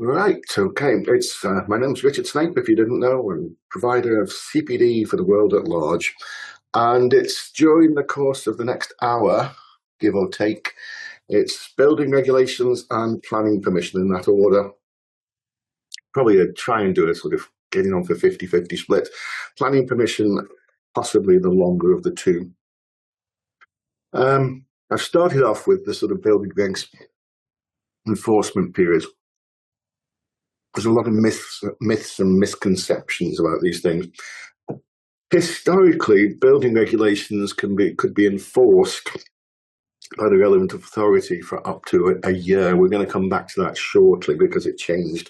Right, okay. It's my name's Richard Snape, if you didn't know. I'm a provider of CPD for the world at large. And it's during the course of the next hour, give or take, it's building regulations and planning permission in that order. Probably try and do a sort of getting on for 50-50 split. Planning permission, possibly the longer of the two. I've started off with the sort of building regs enforcement period. There's a lot of myths and misconceptions about these things. Historically, building regulations could be enforced by the relevant authority for up to a year. We're going to come back to that shortly because it changed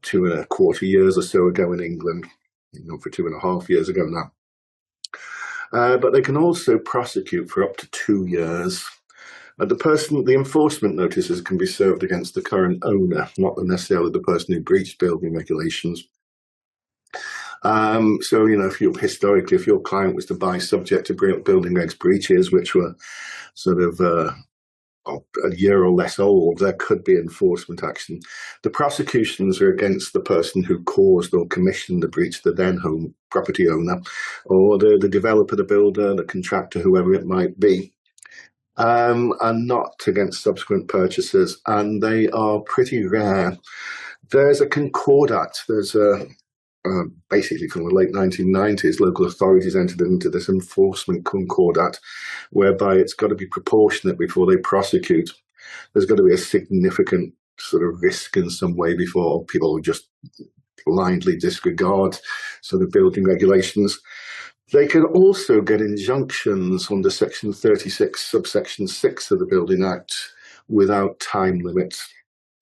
2.25 years or so ago in England, for 2.5 years ago now. But they can also prosecute for up to 2 years. The enforcement notices can be served against the current owner, not necessarily the person who breached building regulations. So, if your client was to buy subject to building regs breaches, which were sort of a year or less old, there could be enforcement action. The prosecutions are against the person who caused or commissioned the breach, the then home property owner, or the developer, the builder, the contractor, whoever it might be. And not against subsequent purchasers, and they are pretty rare. There's a concordat. There's basically from the late 1990s, local authorities entered into this enforcement concordat, whereby it's got to be proportionate before they prosecute. There's got to be a significant sort of risk in some way before people just blindly disregard sort of building regulations. They can also get injunctions under Section 36, subsection 6 of the Building Act without time limits.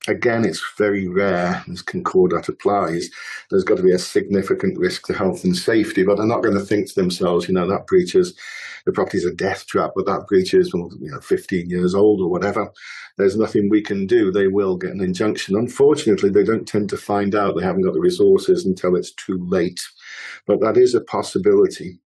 Again, it's very rare as concordat applies. There's got to be a significant risk to health and safety, but they're not going to think to themselves, that breach is, the property's a death trap, but that breach is 15 years old or whatever. There's nothing we can do. They will get an injunction. Unfortunately, they don't tend to find out they haven't got the resources until it's too late. But that is a possibility.